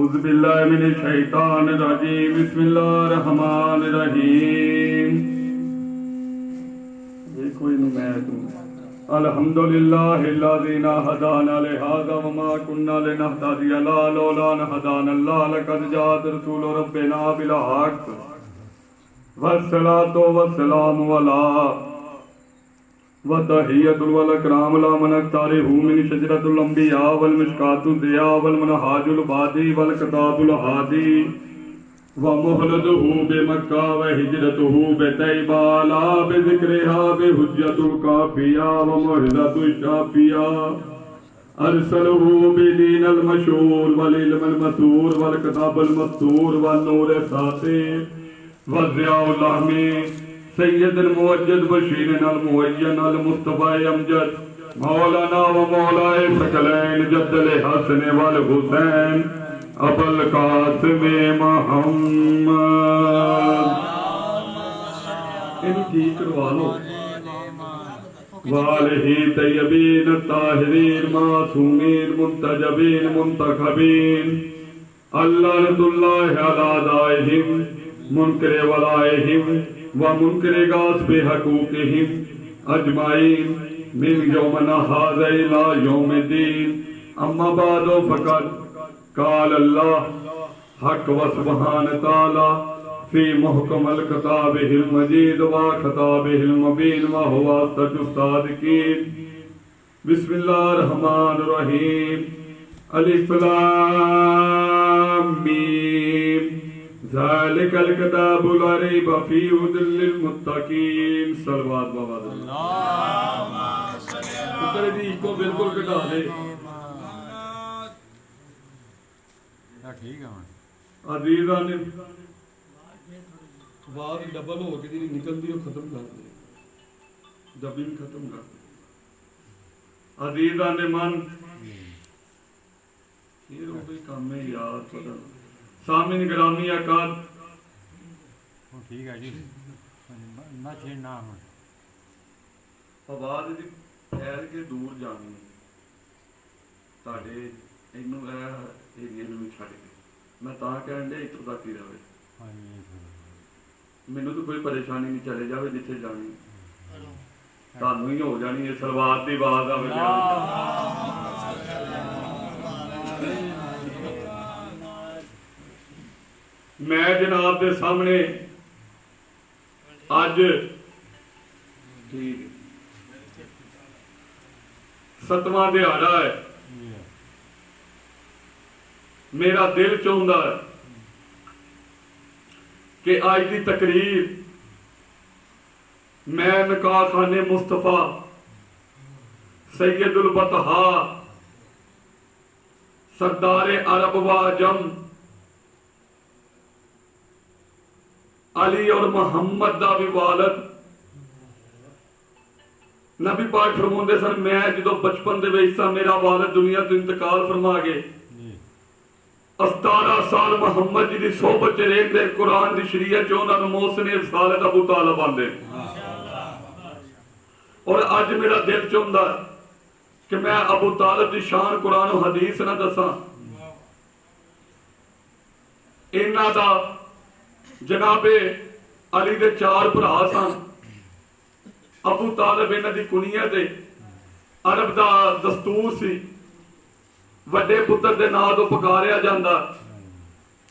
اعوذ باللہ من الشیطان الرجیم بسم اللہ الرحمن الرحیم کوئی نہیں میں تم الحمدللہ الذی ہدانا لہذا وما كنا لنہتدی لولا ان ہدانا اللہ لقد جاءت رسول ربنا بالحق والصلاۃ والسلام علی وتحیۃ والاکرام لا من اختارہ من شجرۃ الانبیاء والمشکاۃ الضیاء والمنہاج البادی والکتاب الہادی ومہلتہ بمکہ وہجرتہ بطیبہ لا بذکرہا بحجۃ الکافیہ وموعظۃ الشافیہ ارسلہ بدین المشہور والعلم المثور والکتاب المستور والنور الساطع والضیاء العامی سید الموجد بشیر المعین المصطفی امجد مولانا و مولائے ثقلین جد الحسن والحسین ابو القاسم محمد انہوں ٹھیک کروا لو والہ طیبین الطاہرین معصومین منتجبین منتخبین اللعنۃ اللہ علی دائہم منکر ولائہم ومنکر غاصب حقوقہم اجمعین من یومنا ھذا الی یوم الدین اما بعد فقد قال اللہ حق و سبحان تعالی فی محکم الکتابہ المجید و خطابہ المبین و هو اصدق الصادقین بسم اللہ الرحمن الرحیم الف لام میم ذالک الکتاب لا ریب فیہ ھدی للمتقین صلوات بابا اللہم صلی اللہ جی کو بالکل کٹا دے عزیزاں نے آواز ڈبل ہو کے جی نکل دی ختم کر دے ڈبنگ ختم کر دے عزیزاں نے من یہ رو بھئی کام ہے یاد پتہ سامن گرامی اکاد ٹھیک ہے جی نہ چھیڑنا آواز دی پھیل کے دور جانی تاڑے انہوں ایریا میں چھڑ کے میں تاں کہن دے اتھو تک ہی رہے مینوں تو کوئی پریشانی نہیں چلے جاوے جتھے جانی تانوں ہی ہو جانی ہے صلوات دی آواز آوے میں جناب دے سامنے آج ستواں دہاڑا ہے میرا دل چاہتا ہے کہ آج کی تقریر میں نکاح خانے مصطفیٰ سید البطحاء سردار عرب و عجم علی اور محمد دا بھی والد نبی پاک فرماندے سن میں جدو بچپن دے وچ میرا والد دنیا تو انتقال فرما گئے 17 سال محمد جی دی صحبت چ رہندے قرآن دی شریعت چ انہاں نوں محسن رسالت ابو طالب آندے اور اج میرا دل چاہندا کہ میں ابو طالب دی شان قرآن و حدیث نہ دساں انہاں دا جناب علی دے 4 بھرا سن ابو طالب انہاں دی کنیت عرب دا دستور سی وڈے پتر دے نام تو پکاریا جاندا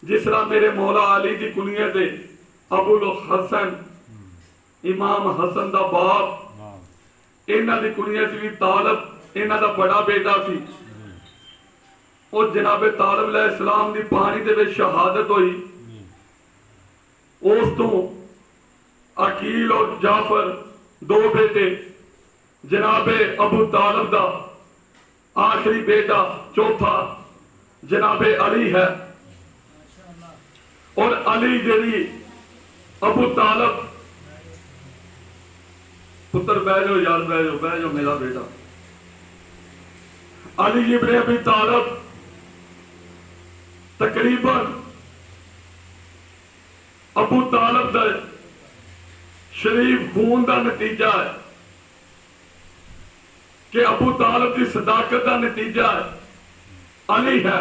جس طرح میرے مولا علی دی کنیت ابو الحسن امام حسن دا باپ انہاں دی کنیت بھی طالب انہاں دا بڑا بیٹا سی اور جناب طالب علیہ السلام دی پانی دے وچ شہادت ہوئی اس تو عقیل اور جعفر 2 بیٹے جناب ابو طالب دا آخری بیٹا چوتھا جناب علی ہے اور علی جڑی ابو طالب پتر بیٹھ جاؤ یار بیٹھ جاؤ میرا بیٹا علی ابن ابی طالب تقریباً ابو طالب دا شریف خون دا نتیجہ ہے کہ ابو طالب کی صداقت کا نتیجہ ہے علی ہے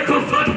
160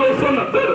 269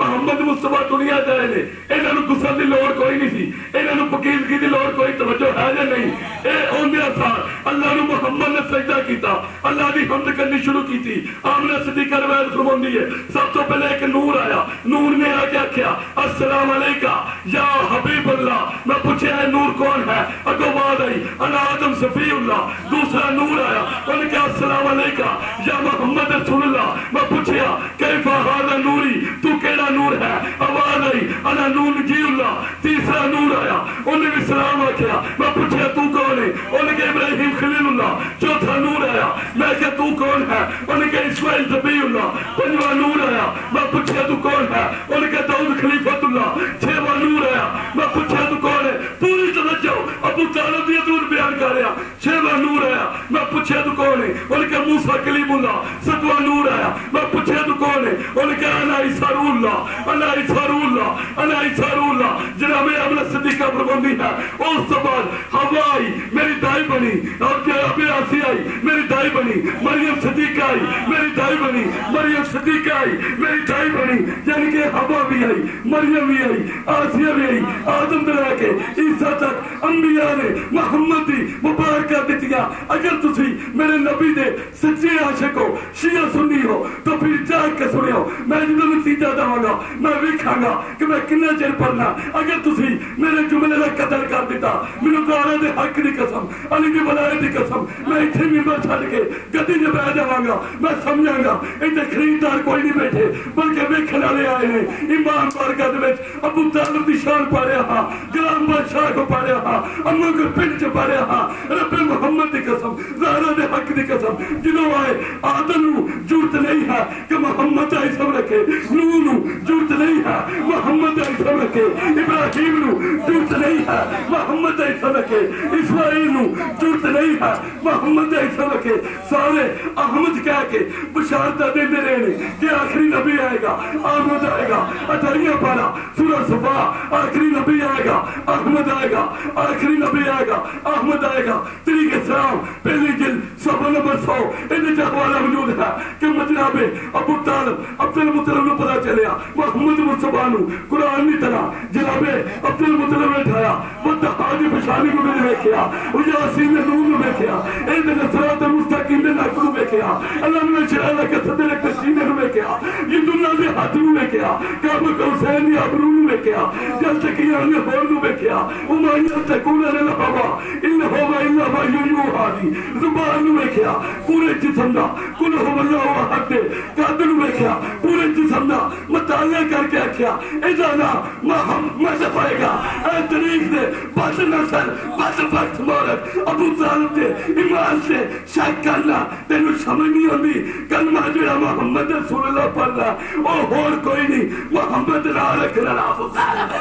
محمد مصطفیٰ دنیا جائے نے انہاں نوں غسل دی لوڑ کوئی نہیں سی انہاں نوں پکیزگی دی لوڑ کوئی توجہ ہے یا نہیں اے اوندے سار اللہ نوں محمد نے سجدہ کیتا اللہ دی حمد کرنی شروع کیتی آمنہ صدیقہ روایت فرماندی ہے سب تو پہلے ایک نور آیا نور نے آ کے آکھیا السلام علیکہ یا حبیب اللہ میں پوچھا ہے نور کون ہے اگو بعد آئی انا آدم صفی اللہ دوسرا نور آیا انہوں نے کہا السلام علیکہ یا محمد رسول اللہ میں پوچھا کیفا ھذا نوری تو کیڑا نور ہے آواز آئی انا نور نجی اللہ تیسرا نور آیا انہوں نے بھی سلام آکھیا میں پوچھا تو کون ہے انہوں نے کہا ابراہیم خلیل اللہ چوتھا نور آیا میں کہا تو کون ہے انہوں نے کہا اسماعیل نبی اللہ پنجواں نور آیا میں پوچھا تو کون ہے انہوں نے کہا داؤد خلیفۃ اللہ چھواں نور آیا میں پوچھا تو کون ہے پوری توجہ ابو طالب دی حضور بیان کر رہا چھواں نور آیا میں پوچھا تو کون ہے انہوں نے کہا موسیٰ کلیم اللہ ستواں نور آیا میں پوچھا تو کون ہے انہوں نے کہا انا عیسیٰ روح اللہ انا عیسیٰ روح اللہ انا عیسیٰ روح اللہ جناب آمنہ صدیقہ فرماندی ہے اس تو بعد حوا آئی میری دائی بنی اور ابی آسی آئی میری دائی بنی مریم صدیقہ آئی میری دائی بنی مریم صدیقہ آئی میری دائی بنی یعنی کہ حوا بھی آئی مریم بھی آئی آسیہ بھی آئی آدم سے لے کے عیسیٰ تک انبیاء نے محمد دی مبارکہ دیتیاں اگر تسی میرے نبی دے سچے عاشق ہو شیعہ سنی ہو تو پھر جاگ کے سنے ہو میں جنہوں نتیجہ داؤں گا میں ویکھاں گا کہ میں کنا چیر پڑھنا اگر تسی میرے جملے کا قتل کر دیتا میرے گارہ دے حق دی قسم علی دی ولایت دی قسم میں اتھے ممبر چھڑ کے گدی جب آ جاواں گا میں سمجھاں گا اتنے خریدار کوئی نہیں بیٹھے بلکہ ویکھن والے آئے نے امام بارگاہ دے وچ ابو طالب دی شان پا رہا ہاں غلام بادشاہ کو پا رہا ہاں اماں کو پنڈ چ پا رہا ہاں رب محمد دی قسم زہرا دے حق دی قسم جنوں آئے آدم نو ضرورت نہیں ہے کہ محمد آئی سب رکھے نوح نو ضرورت نہیں ہے محمد آئی سب رکھے ابراہیم نو ضرورت نہیں ہے محمد آئی سب رکھے اسماعیل نو ضرورت نہیں ہے محمد آئی سب رکھے سارے احمد کہہ کے بشارتہ دیندے رہے کہ آخری نبی آئے گا احمد آئے گا 18 پارہ سورہ صفا آخری نبی آئے گا احمد آئے گا آخری نبی آئے گا احمد آئے گا طریق اسلام پہلی جلد صفحہ نمبر 100 ان جہوالہ موجود ہے کہ جناب ابو طالب عبد المطلب نو پتا چلیا محمد مصطفیٰ نو قرآن نہیں ترا جناب عبد المطلب نے اٹھایا وہ دہادی پشانی کو میں دیکھیا وہ یاسین نے نور میں دیکھیا اے دے صراط مستقیم نے نک کو دیکھیا اللہ نے چلا کے صدر کشینے کو دیکھیا یہ دنیا دے ہاتھ نو دیکھیا کعبہ کو حسین دی ابرو نو دیکھیا جل تکیاں نے ہور نو دیکھیا امانیہ تکون نے لبا ان ہو الا ما یوحى دی زبان نو دیکھیا پورے جسم دا کل ہو اللہ احد قادر نو دیکھیا پورے جسم دا مطالعہ کر کے آکھیا اے جانا محمد پائے گا اے طریق دے بس نسل بس وقت مورد ابو طالب دے ایمان سے شک کرنا تینوں سمجھ نہیں ہوندی کلمہ جڑا محمد رسول اللہ پڑھنا او ہور کوئی نہیں محمد نہ رکھنا ابو طالب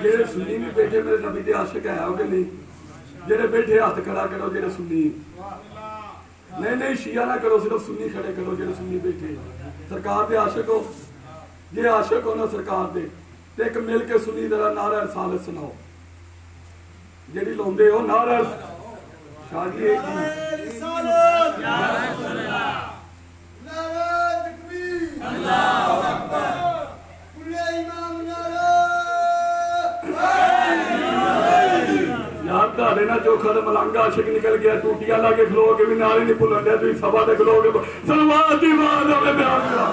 جڑے سنی بھی بیٹھے میرے نبی دے عاشق ہے ہو کہ نہیں جڑے بیٹھے ہاتھ کھڑا کرو جڑے سنی نہیں شیعہ نہ کرو صرف سنی کھڑے کرو جڑے سنی بیٹھے سرکار دے عاشق ہو جے عاشق ہو نا سرکار دے تے ایک مل کے سنی ذرا نعرہ رسالت سناؤ جڑی لوندے ہو نعرہ شادی ایک رسالت یا رسول اللہ نعرہ تکبیر اللہ اکبر کل امام یار تھوڑے نہ چوکھا تے ملنگ عاشق نکل گیا ٹوٹیاں لا کے کھلو کے بھی نعرے نہیں بھولن دیا تسی سبا تے کھلو کے صلوات دی آواز آوے بیان کرا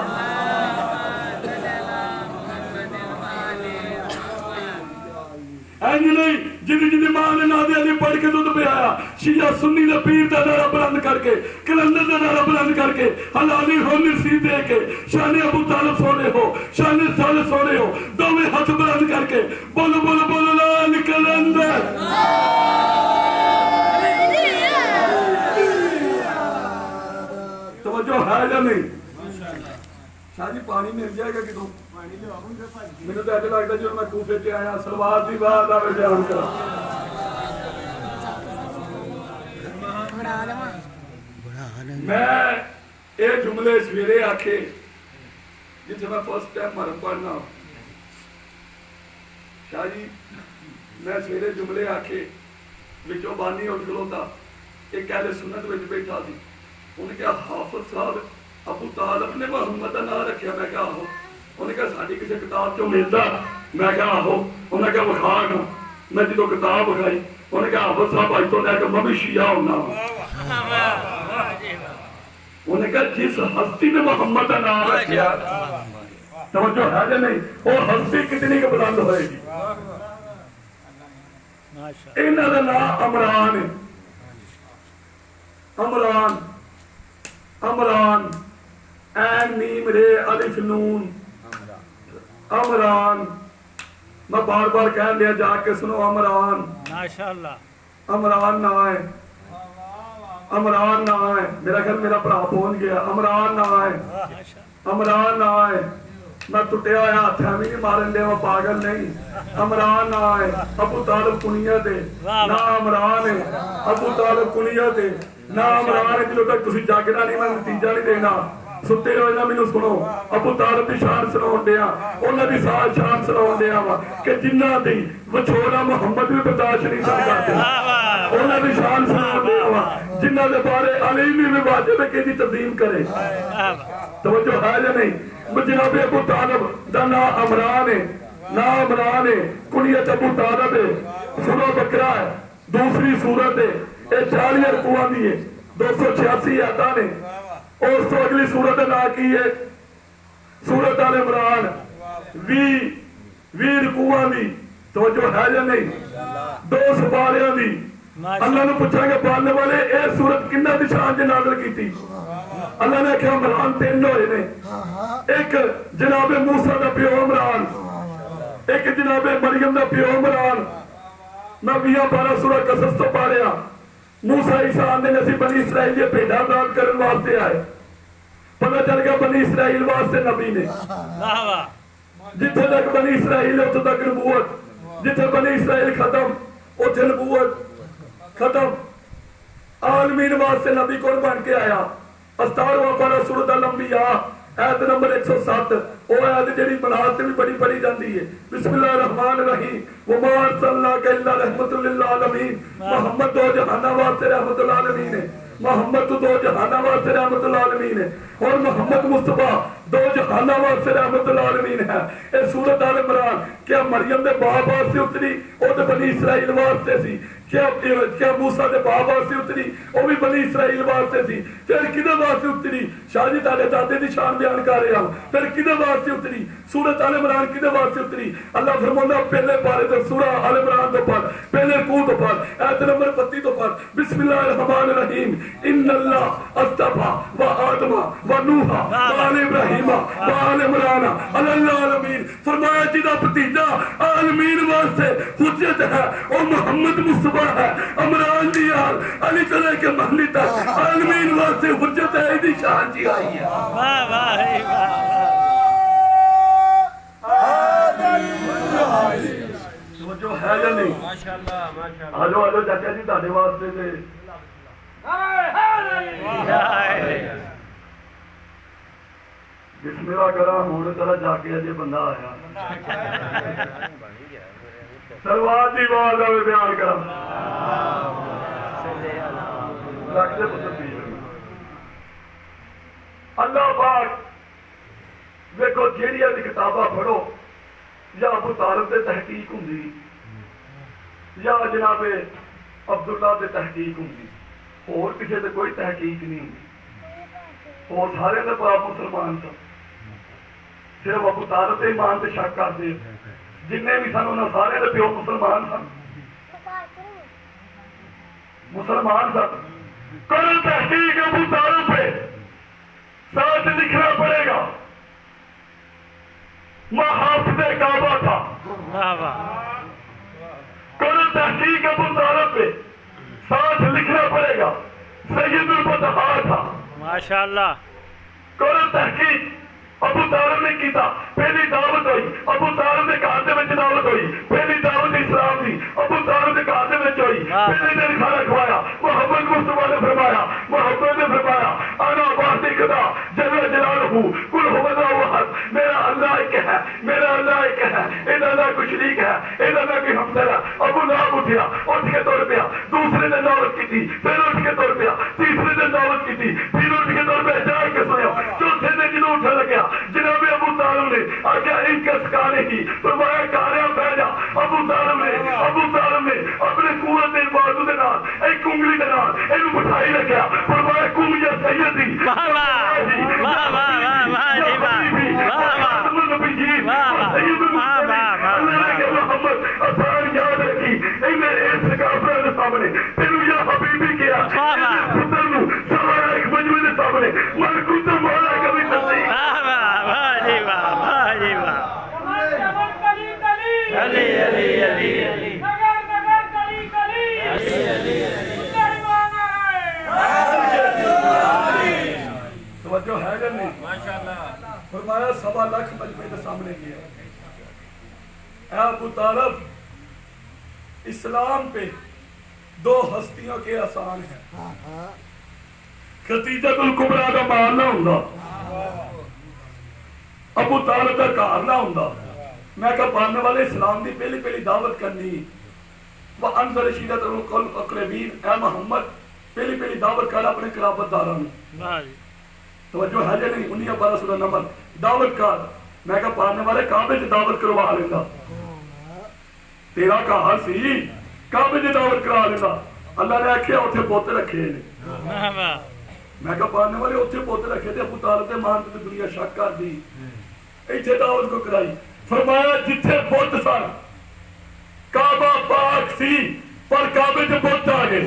اینج نہیں جدی ماں نے نادے علی پڑھ کے دودھ پہ آیا شیعہ سنی نے پیر دا نعرہ بلند کر کے کلندر دا نعرہ بلند کر کے حلالی ہونی سی دے کے شان ابو طالب سونے ہو شان رسالت سونے ہو دوویں ہاتھ بلند کر کے بولو بولو بولو لال کلندر توجہ ہے یا نہیں شاہ جی پانی مل جائے گا کتوں میرے تو ایسا لگتا جو میں کوفے کے آیا سلوات دی بات آوے بیان کرا میں یہ جملے سویرے آکھے جتنے میں فرسٹ ٹائم مرم پڑھنا شاہ جی میں سویرے جملے آکھے بچوں بانی اٹھ کھلوتا ایک اہل سنت وچ بیٹھا سی انہیں کہا حافظ صاحب ابو طالب نے محمد کا نام رکھا میں کہا آہو انہیں کہا ساڈی کسی کتاب چوں ملتا میں کہا آہو انہیں کہا وکھا گا میں جدو کتاب وکھائی انہیں کہا حافظ صاحب اج تو لے کے میں بھی شیعہ ہونا انہیں کہا جس ہستی نے محمد کا نام رکھا توجہ ہے یا نہیں وہ ہستی کتنی کے بلند ہوئے گی انہاں دا نام عمران ہے عمران عمران این میم رے الف نون عمران میں بار بار کہہ لیا جا کے سنو عمران ماشاءاللہ عمران نہ آئے عمران نہ آئے میرا خیال میرا بھرا پہنچ گیا عمران نہ آئے عمران نہ آئے میں ٹوٹیا ہوا ہاتھ میں نہیں مارن لیا میں پاگل نہیں عمران نہ آئے ابو طالب کنیت ہے نہ عمران ہے ابو طالب کنیت ہے نہ عمران ہے جلو تک تسی جاگنا نہیں میں نتیجہ نہیں دینا ستے ہوئے نہ مینوں سنو ابو طالب دی شان سناؤن دیا انہاں دی سال شان سناؤن دیا وا کہ جنہ دی وچھوڑا محمد بھی برداشت نہیں سکدا انہاں دی شان سناؤن دیا وا جنہ دے بارے علی بھی واجب ہے کہ دی تظیم کرے توجہ ہے یا نہیں جناب ابو طالب دا نام عمران ہے نام عمران ہے کنیت ابو طالب ہے سنو بکرا ہے دوسری صورت ہے یہ 40 رکوعاں دی ہے 286 آیاتاں نے اس تو اگلی صورت نہ کی ہے سورت آل عمران 20 رکوعاں دی توجہ ہے یا نہیں 2 سپاریاں دی اللہ نے پوچھا کہ پڑھنے والے اے سورت کنہ دی شان جو نازل کی تھی اللہ نے کہا عمران 3 ہوئے نے ایک جناب موسیٰ دا پیو عمران ایک جناب مریم دا پیو عمران میں 20-12 سورہ قصص تو پڑھیا موسیٰ عیسیٰ آنے نسی بنی اسرائیل یہ پیدا آزاد کرن واسطے آئے پتہ چل گیا بنی اسرائیل واسطے نبی نے جتھے تک بنی اسرائیل اتھے تک نبوت جتھے بنی اسرائیل ختم اتھے نبوت ختم عالمین واسطے نبی کون بن کے آیا استاروہ پارا سورت الانبیاء آیت نمبر 107 وہ آیت جڑی بنات بھی بڑی پڑھی جاندی ہے بسم اللہ الرحمن الرحیم وما ارسلناک الا رحمت للعالمین محمد دو جہانہ واسطے رحمت العالمین ہے محمد تو دو جہانہ واسطے رحمت العالمین ہے اور محمد مصطفیٰ دو جہانہ واسطے رحمت العالمین ہے اے سورت آل عمران کیا مریم دے باپ واسطے اتری او تے بنی اسرائیل واسطے سی کیا موسیٰ دے باپ واسطے اتری او بھی بنی اسرائیل واسطے سی پھر کدے واسطے اتری شاہ جی تاڑے دادے دی شان بیان کر رہا ہوں پھر کدے واسطے اتری سورت آل عمران کدے واسطے اتری اللہ فرماتا پہلے پارے تو سورہ آل عمران تو پڑھ پہلے رکوع تو پڑھ آیت نمبر 32 تو پڑھ بسم اللہ الرحمن الرحیم ان اللہ اصطفیٰ و آدم و نوح و آل ابراہیم و آل عمران علی العالمین فرمایا جدا بھتیجا عالمین واسطے حجت ہے اور محمد مصطفیٰ ہے عمران دی یار علی چلے کے محلی تک عالمین واسطے حجت ہے دی شان جی آئی ہے واہ واہ واہ جو ہے یا نہیں آجو آجو چاچا جی تاڑے واسطے دے جس میرا کرا ہونے طرح جا کے اجے بندہ آیا سلوات دی آواز آوے بیان کرا لگتے پتر پیش اللہ پاک دیکھو جیڑی دی کتابہ پڑھو یا ابو طالب دے تحقیق ہوں دی یا جناب عبداللہ دے تحقیق ہوں دی اور کسی دے کوئی تحقیق نہیں ہوں اور سارے دے پاپ مسلمان تھا صرف ابو طالب دے ایمان تے شک کر دے جنہیں بھی سن انہوں سارے دے پیو مسلمان سن مسلمان سن کرن تحقیق ابو طالب پہ ساتھ لکھنا پڑے گا محافظ کعبہ تھا کرن تحقیق ابو طالب پہ ساتھ لکھنا پڑے گا سید الفتحاء تھا ماشاءاللہ کرن تحقیق ابو طالب نے کیتا پہلی دعوت ہوئی ابو طالب کے گھر دے وچ دعوت ہوئی پہلی دعوت اسلام دی ابو طالب کے گھر دے وچ ہوئی پہلے دن کھانا کھوایا محمد مصطفیٰ نے فرمایا محمد نے فرمایا انا واحد خدا جل جلالہ قل هو اللہ احد میرا اللہ ایک ہے میرا اللہ ایک ہے ادا نہ کوئی شریک ہے ادا نہ کوئی ہمسر ہے ابو لہب اٹھیا اٹھ کے تر پیا دوسرے دن دعوت کی تھی پھر اٹھ کے تر پیا تیسرے دن دعوت کی تھی پھر اٹھ کے تر پیا جا کے سویا چوتھے دن جدوں اٹھنے لگیا جناب ابو طالب نے آگیا ان کے سکانے کی فرمایا کاریا بہ جا ابو طالب نے اپنے قوت بازو کے نال ایک انگلی کے نال اینو بٹھائی رکھیا فرمایا قوم یا سیدی واہ واہ واہ واہ واہ جی واہ محمد آسان یاد رکھی انہیں اس کافر کے سامنے تینوں یا حبیبی کیا پتر نو سوارا ایک مجموعے کے سامنے من کتا مولا کبھی نہیں علی علی علی علی توجہ ہے کہ نہیں فرمایا 1.25 لاکھ مجمع کے سامنے کیا اے ابو طالب اسلام پہ 2 ہستیوں کے آسان ہیں خدیجہ الکبریٰ کا مال نہ ہوندا ابو طالب کا گھر نہ ہوندا میں کہا پڑھنے والے اسلام دی پہلی دعوت کرنی وَأَنذِرْ عَشِيرَتَكَ الْأَقْرَبِينَ اے محمد پہلی دعوت کر اپنے قرابت داراں نوں توجہ ہے جی نہیں 19 12 نمبر دعوت کر میں کہا پڑھنے والے کعبے سے دعوت کروا لینا تیرا گھر سی کعبے سے دعوت کرا لینا اللہ نے آکھیا اوتھے پوتے رکھے نے میں کہا پڑھنے والے اوتھے پوتے رکھے تھے ابو طالب دے مان تے دنیا شک کر دی ایتھے دعوت کو کرائی فرمایا جتھے بت سن کعبہ پاک سی پر کعبے سے بت آ گئے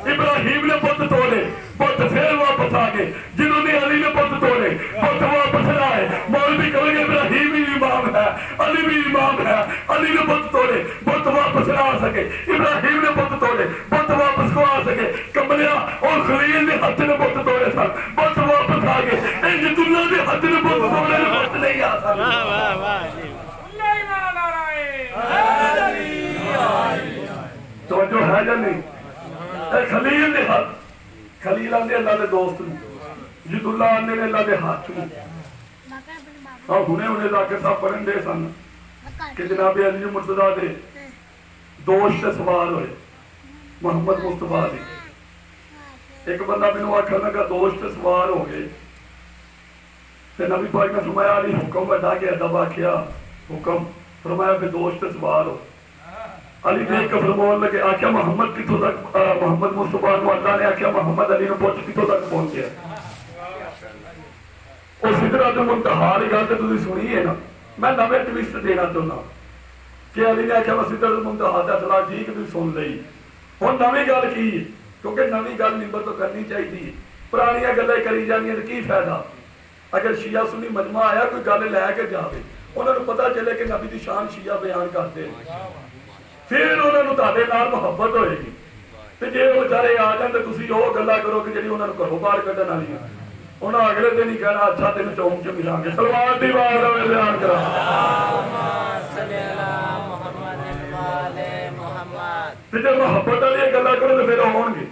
ابراہیم نے بت توڑے بت پھر واپس آ گئے جنہوں نے علی نے بت توڑے بت واپس لائے مولوی کہیں گے ابراہیم بھی امام ہے علی بھی امام ہے علی نے بت توڑے بت واپس نہ آ سکے ابراہیم نے بت توڑے بت واپس کو آ سکے کملیا اور خلیل نے ہاتھ نے بت توڑے سن بت واپس آ گئے انج دنیا کے ہاتھ نے بت توڑے بت نہیں آ سکے توجہ ہے یا نہیں اے خلیل دے ہاتھ خلیل آنے اللہ دے دوست نو جد اللہ آنے اللہ دے ہاتھ نو اور ہونے جا کے صاحب پڑھن دے سن کہ جناب علی مرتضیٰ دے دوست سے سوال ہوئے محمد مصطفیٰ دی ایک بندہ میں نے آکھا لگا دوست سے سوال ہو گئے تے نبی پاک نے فرمایا علی حکم ادا کیا دبا کیا حکم فرمایا پھر دوست سے سوال ہو علی دیکھ کے فرمان لگے آکھیا محمد کتوں تک محمد مصطفیٰ کو اللہ نے آکھیا محمد علی نے پہنچ کتوں تک پہنچ گیا اور سدرۃ المنتہا کی گل تے تسی سنی ہے نا میں نویں ٹویسٹ دینا چاہنا کہ علی نے آکھیا میں سدرۃ المنتہا دا اطلاع ٹھیک تسی سن لئی ہن نویں گل کی کیونکہ نویں گل ممبر تو کرنی چاہیے پرانیاں گلاں کری جانیاں تے کی فائدہ اگر شیعہ سنی مجمع آیا کوئی گل لے کے جاوے انہاں نوں پتہ چلے کہ نبی دی شان شیعہ بیان کرتے ہیں پھر انہوں نے تہاڈے نال محبت ہوئے گی تے جے وہ بیچارے آ جان تے تسی او گلاں کرو کہ جڑی انہاں نوں گھروں باہر کڈن والی انہاں اگلے دن ہی کہنا اچھا تینوں چوک چ ملاں گے سلوات دی آواز ہوے بیان کرا اللہم صلی علی محمد وعلى محمد تے جے محبت والی گلاں کرو تے پھر ہون گے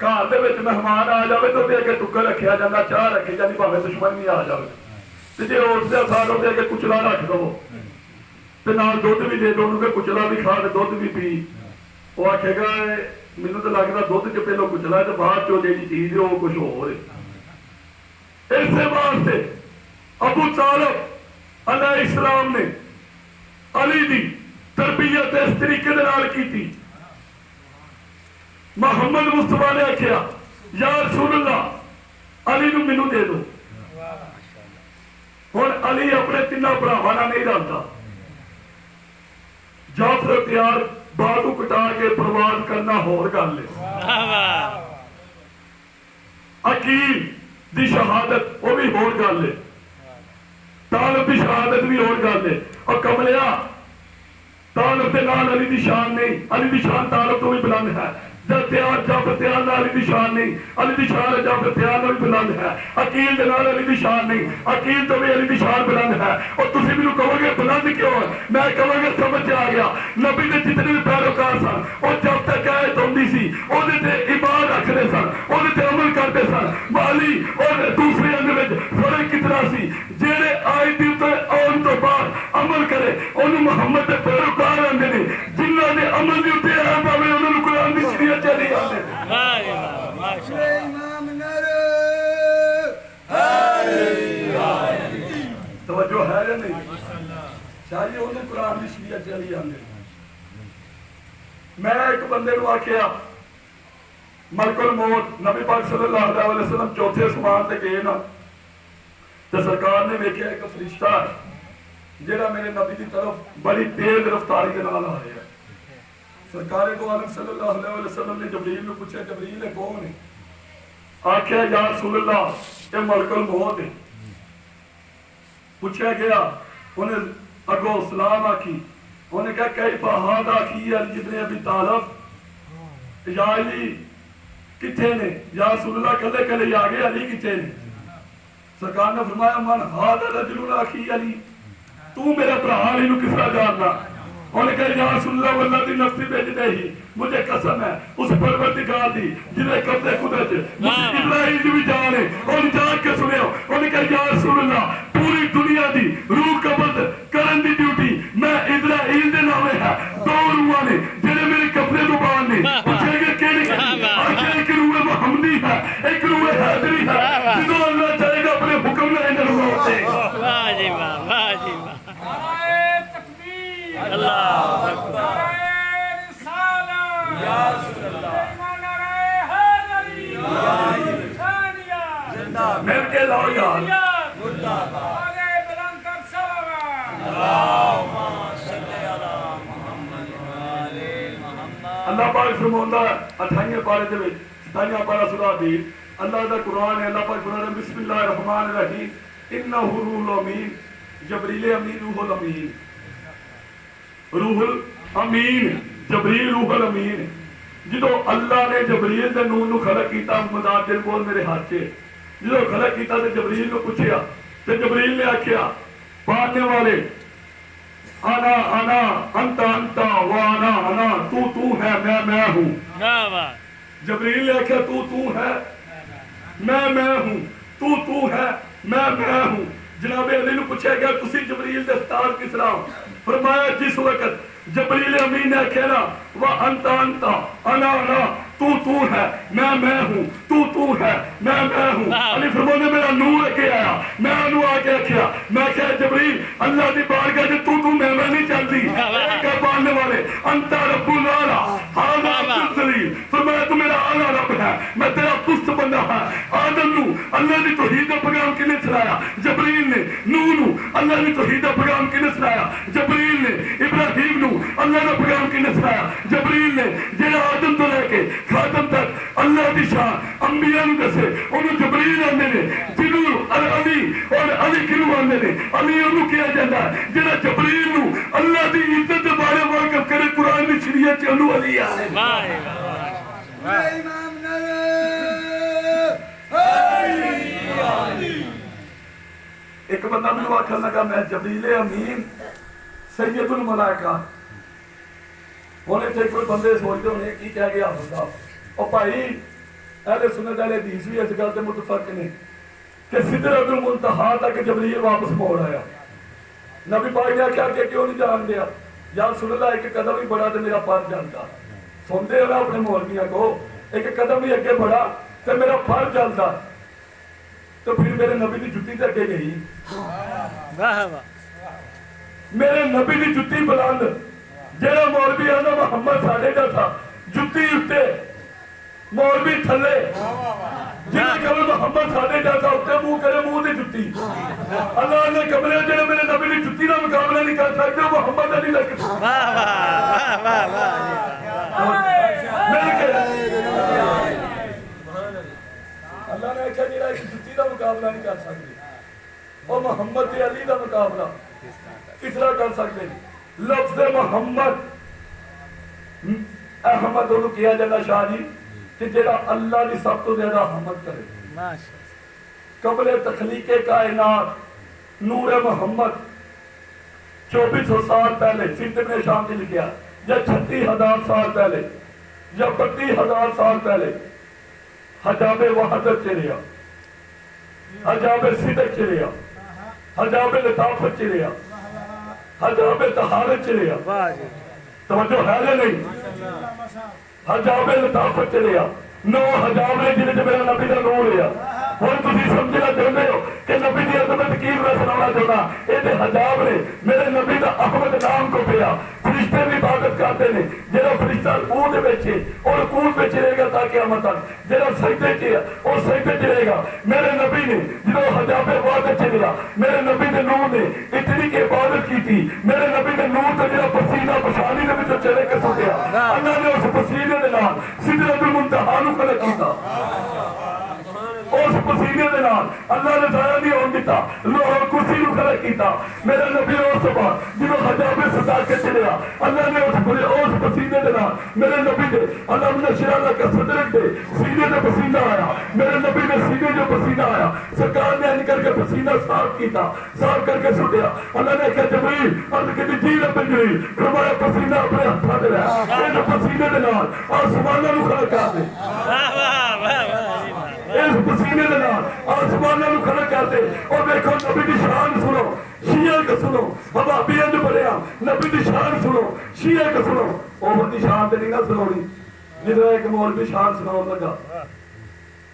گھر دے وچ مہمان آ جاوے تو تے اگے ٹکر رکھیا جاندا چاہ رکھی جاندی بھاویں دشمن بھی آ جاوے تے جے اس دے ساڈو تے اگے کچلا رکھ دو تے نال دودھ بھی دے دو کہ کچلا بھی کھا تے دودھ بھی پی وہ آکھے گا مینوں تے لگدا دودھ چ پہلو کچلا تے بعد چوں جیڑی چیز ہے وہ کچھ ہور ہے اس واسطے ابو طالب علیہ السلام نے علی دی تربیت اس طریقے دے نال کیتی محمد مصطفیٰ نے آکھیا یا رسول اللہ علی نو مینوں دے دو ہن علی اپنے تینوں بھراواں نال نہیں رلدا جعفر تیار بازو کٹا کے پرواز کرنا ہور گل ہے عقیل دی شہادت وہ بھی ہور گل ہے طالب دی شہادت بھی ہور گل ہے اور کملیا طالب دے نال علی دی شان نہیں علی دی شان طالب تو بھی بلند ہے جب تیار جب تیار نال علی دی شان نہیں، علی دی شان ہے جب تیار نال بلند ہے، عقیل دے نال علی دی شان نہیں، عقیل تو بھی علی دی شان بلند ہے۔ اور تسی مینوں کہو گے بلند کیوں ہے، میں کہوں گا سمجھ آ گیا نبی دے جتنے بھی پیروکار سن وہ جب تک آیت ہوندی سی او دے تے ایمان رکھدے سن، او دے تے عمل کردے سن۔ والی اور دوسرے اندر وچ فرق کتنا سی، جڑے آیت دے تے آن تو بعد عمل کرے انہوں محمد دے پیروکار آندے نے، جنہاں دے عمل دے اوتے ہے پاویں انہاں نوں قرآن دی شریعت چلی آندے۔ توجہ ہے یا نہیں؟ چاہیے انہوں قرآن دی شریعت چلی آندے۔ میں ایک بندے نوں آکھیا ملک الموت نبی پاک صلی اللہ علیہ وسلم چوتھے آسمان تے گئے نا تے سرکار نے ویکھیا ایک فرشتہ جڑا میرے نبی کی طرف بڑی تیز رفتاری کے نال آ رہا ہے۔ سرکار دو عالم صلی اللہ علیہ وسلم نے جبریل نے پوچھا جبریل ہے کون ہے؟ آکھیا یا رسول اللہ یہ ملک الموت ہے۔ پوچھا گیا انہیں اگو سلام آکی، انہیں کہا کیف ھذا کی علی ابن ابی طالب، یا علی کتھے نے؟ یا رسول اللہ کلے کلے یا گئے علی کتھے نے؟ سرکار نے فرمایا من ھذا رجل اخی علی، تو میرے برا علی نو کس طرح جاننا؟ انہوں نے کہا یا رسول اللہ واللہ دی نفسی بھیجتے ہی مجھے قسم ہے اس پروردگار دی جنہیں قبضے قدرت مجھے اسرائیل دی بھی جان ہے۔ اور جان کے سنے ہو انہوں نے کہا یا رسول اللہ پوری دنیا دی روح قبض کرن دی ڈیوٹی میں اسرائیل دے نامے ہے، دو روحاں نے جنہیں میرے قبضے تو بان نے پوچھے گے کیڑی آخر ایک روح محمدی ہے ایک روح حیدری ہے، جدو اللہ چاہے گا اپنے حکم میں انہیں روح ہوتے گا۔ واہ جی واہ، واہ جی واہ، اللہ مل کے لاؤ یار۔ اللہ پاک فرماتا ہے 28 پارے دے وچ 27 پارہ سورہ حدید اللہ دا قرآن ہے۔ اللہ پاک فرماتا ہے بسم اللہ الرحمن الرحیم انہ روح الامین، جبریل امین روح الامین، روح الامین جبریل روح الامین۔ جدو اللہ نے جبریل دے نور نو خلق کیتا مداد دل بول میرے ہاتھ سے، جدو خلق کیتا تے جبریل نو پوچھیا تے جبریل نے آکھیا پڑھنے والے انا انا انت انت وانا انا، تو ہے میں ہوں۔ جبریل نے آکھیا تو ہے میں ہوں، تو ہے میں ہوں۔ جناب علی نو پوچھا گیا تسی جبریل دے استاد کس طرح؟ فرمایا جس وقت جبریل امین نے کہا وانت انت انا انا، تو ہے میں ہوں، تو ہے میں ہوں۔ علی فرمانے میرا نور کے آیا، میں انہوں آ کے کیا میں کہا جبریل اللہ دی بارگاہ جے تو میں نہیں چلتی کیا پانے والے انت رب العالی ھذا عبد الذلیل، فرمایا تو میرا اعلیٰ رب ہے، میں تیرا پست بندہ ہے۔ آدم نو اللہ دی توحید دا پیغام کنے سنایا؟ جبریل نے۔ نوح نو اللہ دی توحید دا پیغام کنے سنایا؟ جبریل نے۔ ابراہیم نو اللہ دا پیغام کنے سنایا؟ جبریل نے۔ جڑا آدم تو لے کے خاتم تک اللہ دی شان انبیاء نو دسے انہوں جبریل آندے نے، جنہوں علی اور علی کنو آندے نے، علی انہوں کیا جاندہ ہے جنہا جبریل نو اللہ دی عزت دے بارے واقف کرے قرآن دی شریعت چلو علی آنے۔ ایک بندہ میں واقع لگا میں جبریل امین سید الملائکہ ہونے تھے، کوئی بندے سوچتے ہونے کی کہہ گیا ہوگا۔ اور بھائی اہل سنت اہل حدیث بھی اس گل تے متفق نے کہ سدرۃ المنتہا تک جبریل واپس موڑ آیا۔ نبی پاک نے کیا کہ کیوں نہیں جان دیا؟ یا رسول اللہ ایک قدم ہی بڑھا تو میرا پر جلتا۔ سنتے ہو نا اپنے مولویاں کو، ایک قدم ہی اگے بڑھا تو میرا پر جلتا، تو پھر میرے نبی دی جُتی تے اگے گئی۔ میرے نبی دی جُتی بلند، جیڑا مولوی آنا محمد ساڑھے جا تھا جُتی اٹھے مولوی تھلے، جنہا کبھی محمد ساڑھے جا تھا اٹھے منہ کرے منہ دے جُتی۔ اللہ نے کمرے جیڑے میرے نبی دی جُتی نہ مقابلہ نہیں کر سکتے محمد علی لگتا۔ اللہ نے کہا جیڑا ایک جُتی دا مقابلہ نہیں کر سکتے اور محمد علی دا مقابلہ کس طرح کر سکتے؟ لفظ محمد احمد انہوں کیا جاتا شاہ جی کہ جڑا اللہ نے سب تو زیادہ حمد کرے. قبل تخلیق کائنات نور محمد 2400 سال پہلے سیرت ابن شام نے لکھا یا 36,000 سال پہلے یا 32,000 سال پہلے حجاب وحدت چلیا, حجاب صدق چلیا, حجاب لطافت چلیا, حجاب طہارت چلیا. توجہ ہے یا نہیں؟ حجاب لطافت چلیا 9 حجاب نے جنہیں میرا نبی کا نور لیا. ہوں تھی سمجھنا چاہتے ہو کہ نبی کی عظمت کی میں سنانا چاہتا یہ حجاب نے میرے نبی کا احمد نام کو پیا. فرشتے بھی عبادت کرتے ہیں جہاں فرشتہ رکوع دے وچ اور رکوع وچ رہے گا تاکہ قیامت تک جہاں سجدے چ اور سجدے چ رہے گا. میرے نبی نے جدوں حجاب عبادت چلیا میرے نبی دے نور نے اتنی کہ عبادت کی تھی. میرے نبی دے نور تے جڑا پسینہ پشانی دے وچوں چلے کے سٹیا اللہ نے اس پسینے دے نال سدرۃ المنتہا نوں خلق کیتا. اس پسینے دے نال اللہ نے ضائع نہیں ہون دیتا لوہ کرسی نوں خلق کیتا. میرے نبی اس بعد جدوں حجاب سجا کے چلیا اللہ نے اس پسینے دے نال میرے نبی دے اللہ نے شرع کا صدرک دے سینے تے پسینہ آیا. میرے نبی نے سینے جو پسینہ آیا سرکار نے ان کر کے پسینہ صاف کیتا صاف کر کے سٹیا. اللہ نے کہا جبریل عرض کی جی رب جبریل فرمایا پسینہ اپنے ہتھاں تے رہا اے پسینے دے نال آسماناں نوں خلق کر دے. اس پسینے دے نال آسماناں نوں خلق کر دے. اور دیکھو نبی دی شان سنو شیعہ کو سنو وہابیاں جو پڑھیا نبی دی شان سنو شیعہ کو سنو. عمر دی شان تے نہیں نہ سنونی. جدوں ایک مولوی شان سناؤ لگا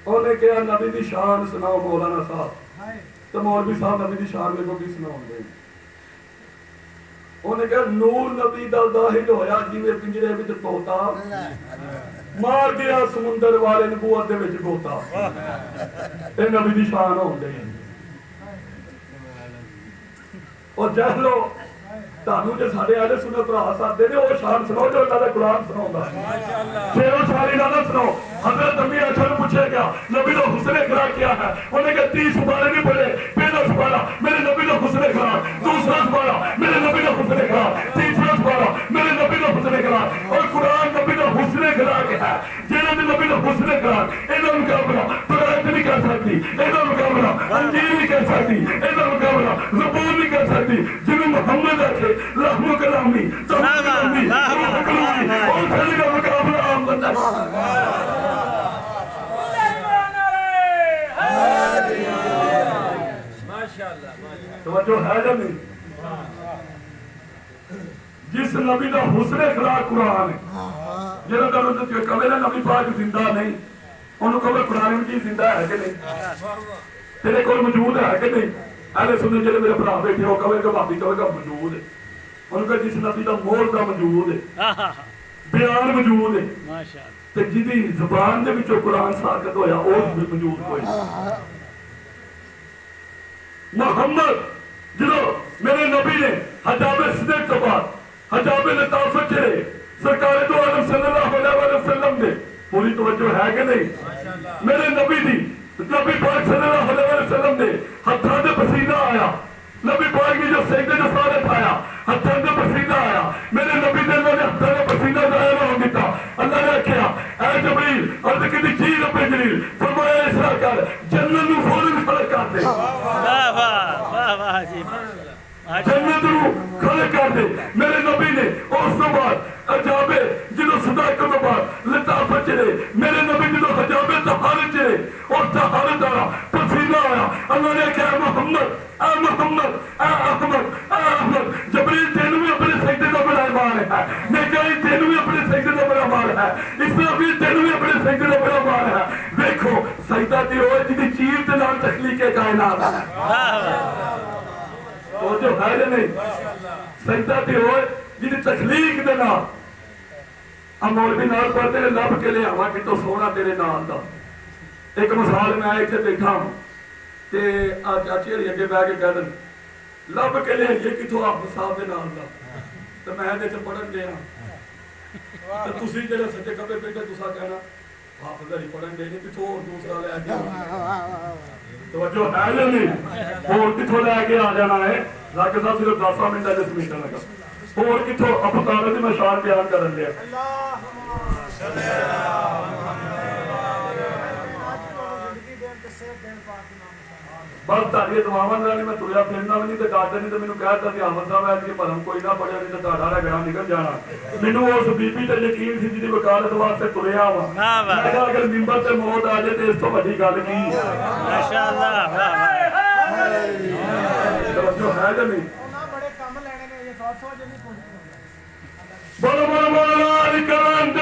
انہیں کہا نبی دی شان سناؤ مولانا صاحب تو مولوی صاحب نبی دی شان میں کو کی سناؤں گے. انہیں کہا نور نبی دا ظاہر ہویا جیویں پنجرے وچ طوطا مار گیا سمندر والے نبوت دے وچ گوتا. اے نبی دی شان ہوندے اور جہلو تانوں جے ساڈے اہل سنت بھرا سادے نے او شان سناؤ جو اللہ دا قرآن سناوندا شعر و شاعری نہ سناؤ. حضرت امی عائشہ نے پوچھا گیا نبی کا حسن اخلاق کیا ہے. انہیں کہا 30 سپارے نہیں پڑھے. پہلا سپارہ میرے نبی کا حسن اخلاق, دوسرا سپارہ میرے نبی کا حسن اخلاق, تیسرا سپارہ میرے نبی کا حسن اخلاق. اور قرآن نبی کا حسن اخلاق ہے. جنہاں نے نبی کا حسن اخلاق ایدا مقابلہ تورات نہیں کر سکتی, ایدا مقابلہ انجیل نہیں کر سکتی, ایدا مقابلہ زبور نہیں کر سکتی. جنہوں محمد آکھے رحم کلامی تحمید کلامی روح کلامی اور پھیلی کا مقابلہ عام بندہ. توجہ ہے یا نہیں؟ جس نبی کا حسن اخلاق قرآن ہے جنہوں کا مطلب کبھی نہ نبی پاک زندہ نہیں انہوں کبھی قرآن مجید زندہ ہے کہ نہیں تیرے کو موجود ہے کہ نہیں. اہل سنت جڑے میرے بھرا بیٹھے ہو کبھی کبھی کبھی کا موجود ہے. انہوں کا جس نبی کا موعظہ موجود ہے بیان موجود ہے تے جدی زبان دے وچوں قرآن ساقط ہویا او بھی موجود کوئی. محمد جدو میرے نبی نے حجاب صدق تو بعد حجاب لطافت چلے سرکار دو عالم صلی اللہ علیہ وسلم دے پوری توجہ ہے کہ نہیں. میرے نبی دی نبی پاک صلی اللہ علیہ وسلم دے ہتھاں دے پسینہ آیا. نبی پاک کی جو سجدے جو سارے آیا ہتھاں دے پسینہ آیا. میرے نبی دے اللہ نے ہتھاں دے پسینہ ظاہر ہو دیتا. اللہ نے کہا اے جبریل عرض کی جی رب جبریل فرمایا اسرا کر جنت نوں فوراً خلق کر دے. واہ واہ واہ جی جنت نوں خلق کر دے. میرے نبی نے اس تو بعد حجاب جدو صداقت تو بعد لطافت چلے میرے نبی جدو حجاب طہارت چلے اور طہارت آیا پسینہ آیا. اللہ نے کہا محمد اے محمد اے احمد اے احمد جبریل تینوں بھی اپنے سجدے کا بڑا مال ہے. میکائیل تینوں بھی اپنے سجدے کا بڑا مال ہے. اسرافیل تینوں بھی اپنے سجدے کا بڑا مال ہے. دیکھو سجدہ تے ہوئے جدی چیز تے نال تخلیق کائنات ہے. تو جو ہے نہیں سجدہ تے ہوئے جدی تخلیق دے نال ہم مولوی نال پڑھتے ہیں لب کے لے آوا کتوں سونا تیرے نال دا. ایک مثال میں اتنے بیٹھا ہوں تے چاچی ہری اگے بہ کے کہہ دیں لب کے لے یہ کتوں آپ صاحب دے نال دا تو میں دے پڑھن دیا تو تسی جڑے سجے کبے بیٹھے تسا کہنا حافظ ہری پڑھن دے نہیں کتوں اور دوسرا لے کے توجہ ہے یا نہیں اور کتوں لے کے آ جانا ہے. ذاکر صاحب صرف 10 منٹ ہے جس میٹر لگا اور کتوں ابو طالب دی مشعر بیان کرن دیا ਬਸ ਤੁਹਾਡੀਆਂ ਦੁਆਵਾਂ ਨਾਲ ਹੀ ਮੈਂ ਤੁਰਿਆ ਫਿਰਨਾ ਵੀ ਨਹੀਂ ਤੇ ਡਾਕਟਰ ਨੇ ਤੇ ਮੈਨੂੰ ਕਹਿਤਾ ਕਿ ਆਮਦ ਸਾਹਿਬ ਐ ਕਿ ਭਰਮ ਕੋਈ ਨਾ ਪੜਿਆ ਨਹੀਂ ਤੇ ਤੁਹਾਡਾ ਰਗੜਾ ਨਿਕਲ ਜਾਣਾ। ਮੈਨੂੰ ਉਸ ਬੀਬੀ ਤੇ ਯਕੀਨ ਸੀ ਜਿਹਦੀ ਵਕਾਲਤ ਵਾਸਤੇ ਤੁਰਿਆ ਵਾ। ਵਾਹ ਵਾਹ ਮੈਂ ਕਿਹਾ ਅਗਰ ਮਿੰਬਰ ਤੇ ਮੌਤ ਆ ਜਾਏ ਤੇ ਇਸ ਤੋਂ ਵੱਡੀ ਗੱਲ ਕੀ ਹੈ। ਮਾਸ਼ਾਅੱਲਾ ਵਾਹ ਵਾਹ ਤਵੱਜੋ ਹੈ ਜਾਂ ਨਹੀਂ? ਉਹਨਾਂ ਬੜੇ ਕੰਮ ਲੈਣੇ ਨੇ ਇਹ ਸੋਚ ਨਹੀਂ ਪਹੁੰਚੀ। ਬੋਲੋ ਬੋਲੋ ਬੋਲੋ ਲਾਲ ਕਲੰਦ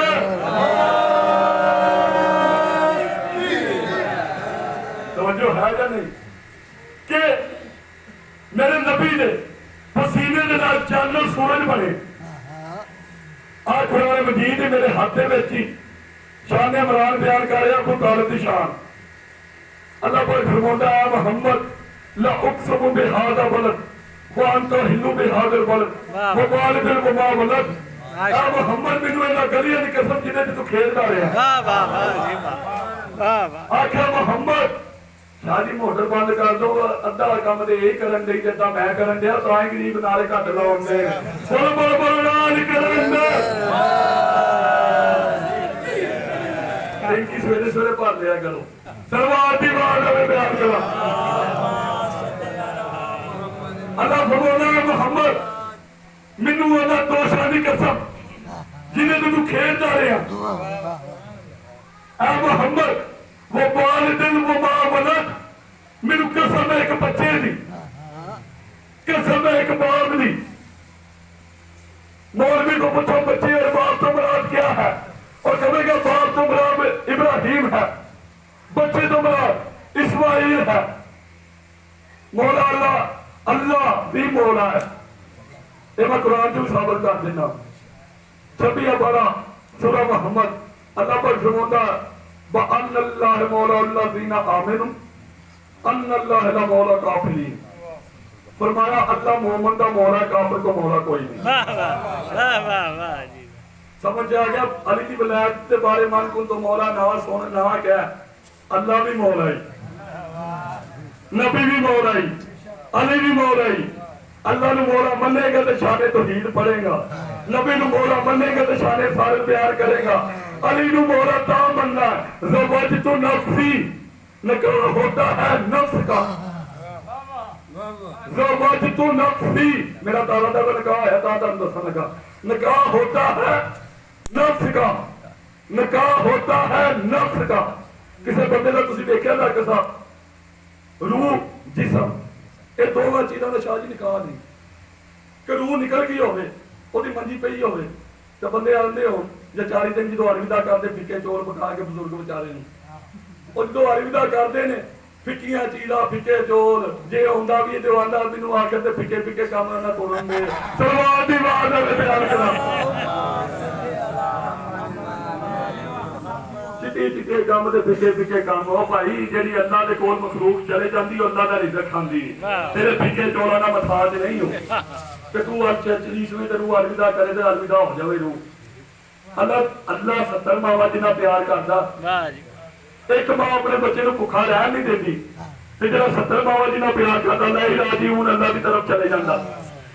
ਤਵੱਜੋ ਹੈ ਜਾਂ ਨਹੀਂ ਕਿ ਮੇਰੇ ਨਬੀ ਦੇ ਪਸੀਨੇ ਦੇ ਨਾਲ ਚਾਨਣ ਸੂਰਜ ਬਣੇ। ਆਹ ਕੁਰਾਨ ਮਜੀਦ ਮੇਰੇ ਹੱਥ ਦੇ ਵਿੱਚ ਹੀ ਸ਼ਾਨ ਇਮਰਾਨ ਬਿਆਨ ਕਰ ਰਿਹਾ ਅਬੂ ਤਾਲਿਬ ਦੀ ਸ਼ਾਨ। ਅੱਲਾਹ ਪਾਕ ਫਰਮਾਉਂਦਾ ਹੈ ਮੁਹੰਮਦ ਲਾ ਉਕਸਮ ਬਿਹਾਜ਼ਾ ਬਲਦ وانت ہلو بهذا البلد ووالد وما ولد اے محمد ਮੈਨੂੰ ਇਹਨਾਂ ਗਲੀਆਂ ਦੀ ਕਸਮ ਜਿਹਦੇ ਤੇ ਤੂੰ ਖੇਡਦਾ ਰਿਹਾ। ਵਾਹ ਵਾਹ ਵਾਹ ਜੀ ਵਾਹ ਵਾਹ। ਆਖਿਆ ਮੁਹੰਮਦ ਸ਼ਾਹ ਜੀ ਮੋਟਰ ਬੰਦ ਕਰ ਦੋ, ਅੱਧਾ ਕੰਮ ਤੇ ਇਹ ਕਰਨ ਦੇ ਜਿੱਦਾਂ ਮੈਂ ਕਰਨ ਡਿਆ ਤਾਂ ਹੀ ਗਰੀਬ ਨਾਲੇ ਘੱਟ ਲਾਉਂਦੇ। ਬੋਲ ਬੋਲ ਬੋਲ ਨਾਲ ਕਰਨ ਦੇ ਟੈਂਕੀ ਸਵੇਰੇ ਸਵੇਰੇ ਭਰ ਲਿਆ ਕਰੋ। ਸਰਵਾਰ ਦੀ ਆਵਾਜ਼ ਆਵੇ ਬਿਆਨ ਕਰਾਂ। اللہ فرماتا ہے محمد منو اللہ دوشاں دی قسم جنہیں تو کھیلتا رہا اے محمد وہ والدن وہ ماں ولد منو قسم ہے ایک بچے دی، قسم ہے ایک باپ دی۔ مولوی کو پوچھو بچے اور باپ تو مراد کیا ہے اور کہے گا باپ تو مراد ابراہیم ہے، بچے تو مراد اسماعیل ہے۔ مولا اللہ بھی مولا ہے۔ یہ میں قرآن جو ثابت کر دینا 26 سورہ محمد اللہ پر فرماتا ہے وَأَنَّ اللَّهَ مَوْلَى الَّذِينَ آمَنُوا أَنَّ اللَّهَ لَا مَوْلَى كَافِرِينَ۔ فرمایا اللہ مومن دا مولا، کافر کو مولا کوئی نہیں۔ واہ واہ واہ واہ جی سمجھ آ گیا؟ علی کی ولایت کے بارے من کو تو مولا نہ سونا نہ کیا اللہ بھی مولا ہی، نبی بھی مولا ہی، علی بھی مولا ہی۔ اللہ نو مولا منے گا تو شان توحید پڑھے گا، نبی نو مولا منے گا تو شان فارغ پیار کرے گا۔ علی نو مولا تا مننا زوجت نفسی، نکاح ہوتا ہے نفس کا، زوجت نفسی میرا دادا کا نکاح ہے، دادا نے دسا لگا نکاح ہوتا ہے نفس کا، نکاح ہوتا ہے نفس کا۔ کسی بندے کا تسی دیکھا نہ کسا روح جسم یہ دونوں چیزوں کا شاہ جی نکاح نہیں کہ روح نکل گئی ہوئے وہ منجی پئی ہوئے تو بندے آتے ہو یا 40 دن جدو الوداع کرتے پھکے چول پکا کے بزرگ بچارے اور جدو الوداع کرتے ہیں پھکیاں چیزاں پھکے چول جے ہوندا بھی تو آندا مینوں آ کے پھکے پھکے کام نہ توڑن دے سلوات دی آواز نال بیان کراں چٹی چٹے کام دے پھکے پھکے کام او بھائی جڑی اللہ دے کول مخلوق چلے جاندی اللہ دا رزق کھاندی تیرے پھکے چولاں دا محتاج نہیں ہو کہ تو اچھا چلیس میں تے روح الوداع کرے تے الوداع ہو جاوے روح۔ اللہ 70 ماواں جنہ پیار کردا واہ جی ایک ماں اپنے بچے کو بھوکا رہن نہیں دیتی تے جڑا 70 ماواں جنہ پیار کردا لا الہ راجعون اللہ کی طرف چلے جاندا۔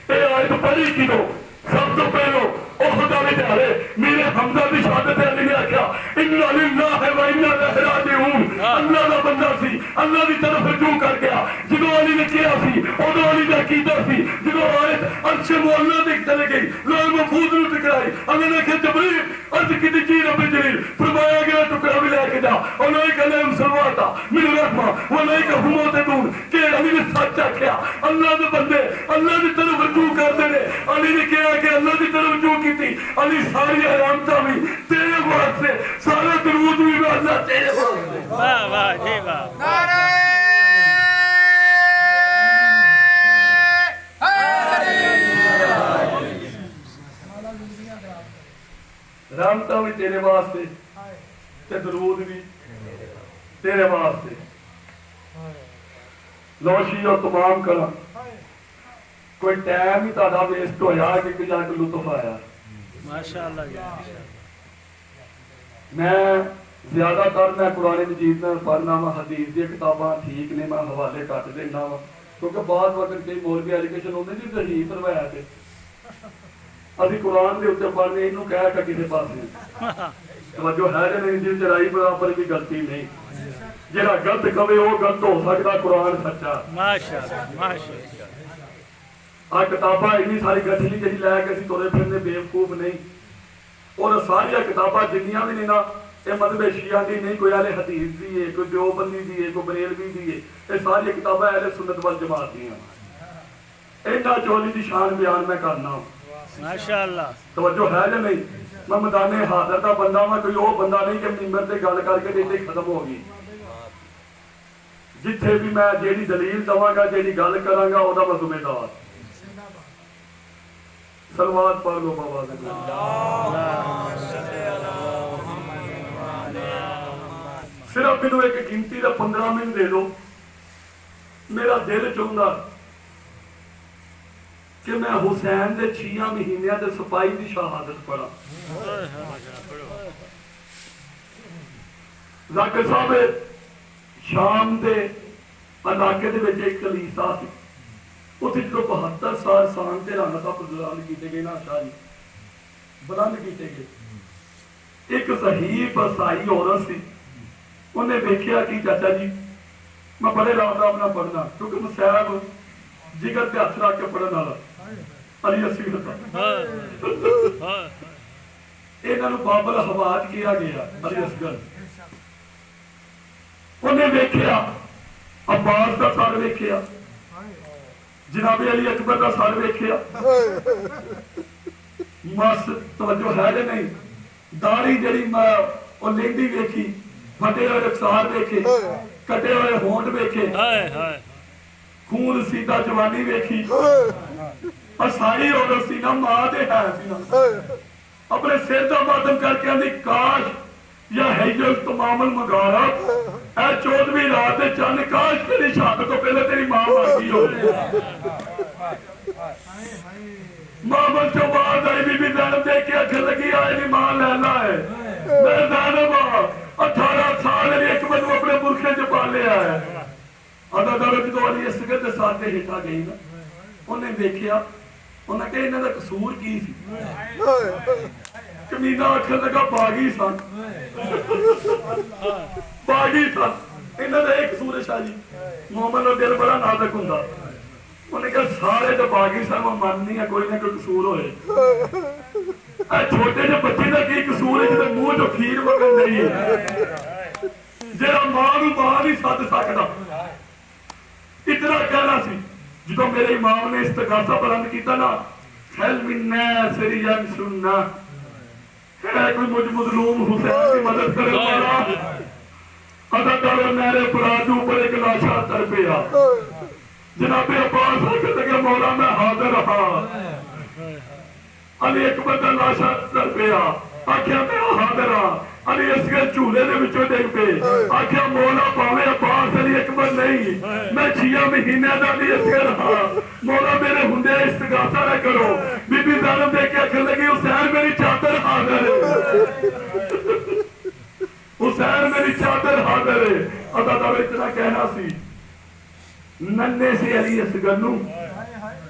اے آیت پڑھی کیوں؟ سب تو پہلو احد والے دہاڑے میرے حمزہ دی شہادت علی نے آکھیا انا للہ و انا الیہ راجعون، اللہ دا بندہ سی اللہ دی طرف رجوع کر گیا۔ جدو علی نے کیا سی ادو علی دا عقیدہ سی، جدو آیت عرش معلی تے چلے گئی لوح محفوظ نو ٹکرائی اللہ نے کہا جبریل عرض کیتی جی رب جلیل، فرمایا گیا ٹکڑا بھی لے کے جا اولئک علیہم صلوات من الرحمہ واولئک هم مہتدون کہ علی نے سچ آکھیا اللہ دے بندے اللہ دی طرف رجوع کردے نے۔ علی نے کہا کہ اللہ دی طرف رجوع کیتی علی ساری علامتاں بھی تیرے واسطے سارا درود بھی میں اللہ تیرے واسطے۔ واہ واہ جی واہ نعرہ رحمتاں بھی تیرے واسطے تے درود بھی تیرے واسطے۔ لوشی اور تمام کرا کوئی ٹائم ہی تہاڈا ویسٹ ہویا کہ جا کے لطف آیا۔ ماشاءاللہ جی میں زیادہ تر میں قرآن مجید میں پڑھنا وا، حدیث دی کتاباں ٹھیک نے میں حوالے کٹ دینا وا کیونکہ بعض وقت کئی مولوی ایلیگیشن ہوندے جی ضعیف روایت ہے، اسی قرآن دے اوتے پڑھنے اینوں کہہ کے کسے پاسے توجہ ہے کہ نہیں جی؟ چرائی برابر کی غلطی نہیں. جہاں غلط کہے وہ غلط ہو سکتا، قرآن سچا. ماشاءاللہ ماشاءاللہ. آ کتاباں اینی ساری گٹھلی جی لے کے اسی ترے پھرنے بیوقوف نہیں. اور ساریا کتاباں جنیاں بھی نہیں نا، یہ مذہب شیعہ دی نہیں، کوئی اہل حدیث دی ہے، کوئی دیوبندی دی ہے، کوئی بریلوی دی ہے. یہ ساری کتاباں اہل سنت والجماعت دی ہیں. اینا چولی دی شان بیان میں کرنا ہوں. ماشاءاللہ. توجہ ہے یا نہیں؟ میں میدان حاضر دا بندہ ہوں، کوئی وہ بندہ نہیں کہ منبر تے گل کر کے اتنے ختم ہو گئی. جتھے بھی میں جیڑی دلیل دواں گا، جیڑی گل کراں گا، وہ میں ذمہ دار. سلوات پڑھ لو بابا. صرف مینوں ایک گنتی دا 15 منٹ دے دو. میرا دل چاہتا کہ میں حسین دے 6 مہینیاں دے سپاہی دی شہادت پڑھا. ذاکر صاحب شام دے علاقے دے وچ ایک کلیسا سی. اتنے جو 72 سال سان تے رانا صاحب بلند کیتے گئے نا، شاہ جی بلند کیتے گئے. ایک ضعیف عیسائی عورت سی. انہیں دیکھیا کہ چاچا جی میں بڑے رات نہ پڑھنا، کیونکہ مصعب جگر تے ہاتھ رکھ کے پڑھن والا علی اصغر تھا. انہاں نوں بابل حواد کیا گیا. علی اصغر انہیں دیکھیا عباس دا سر ویکھیا، جناب علی اکبر کا سر ویکھیا. مس توجہ ہے کہ نہیں؟ داڑھی جڑی او لیندی ویکھی، پھٹے ہوئے رخسار ویکھے، کٹے ہوئے ہونٹ ویکھے، خون سیدھا جوانی ویکھی. عیسائی عورت سی نا، ماں دے ہے سی نا. اپنے سر دا ماتم کر کے آندی کاش یا حیل تمام المغارب، اے 14ویں رات دے چند، کاش تیری شہادت تو پہلے تیری ماں مر گئی ہو. ماں بن جو بعد آئی بی بی زینب دیکھ کے اکھر لگی، آئے نہیں ماں لینا ہے. میں زینب 18 سال علی اکبر کو اپنے برخے چ پالے آیا. آدھا دارو جدو علی اصغر دے ساتھ دے ہٹا گئی نا، انہیں دیکھیا، انہیں کہا انہیں دا قصور کی سی. کمینہ اکھر لگا باغی سن، باغی سن. انہیں دا ایک قصور ہے شاہ جی، مومن کا دل بڑا نازک ہوندا. انہیں کہا سارے جو باغی سن وہ مننی ہے، کوئی نہ کوئی قصور ہوئے. اے چھوٹے جو بچے دا کی قصور ہے جدے منہ جو کھیر وگن نہیں ہے، جڑا ماں نوں ماں نہیں سد سکدا. اتنا کہنا سی جدو میرے امام نے استغاثہ بلند کیتا نا، خیل من ناصر ینصرنا، ہے کوئی مجھ مظلوم حسین کی مدد کرے مولا. ادا کرو میرے فرات اوپر ایک لاشا تر پیا. جناب عباس آ کے لگے مولا میں حاضر رہا. علی اکبر کا لاشا تر پیا، آخیا میں حاضر ہاں. علی اصغر چولہے دے وچوں ڈگ پے، آخیا مولا پاویں عباس علی اکبر نہیں، میں 6 مہینے دا علی اصغر ہاں. مولا میرے ہندے استغاثہ نہ کرو. بی بی زینب دیکھ کے آخر لگی حسین میری چادر حاضر ہے، حسین میری چادر حاضر ہے. ادا اتنا کہنا سی، ننے سے علی اصغر نوں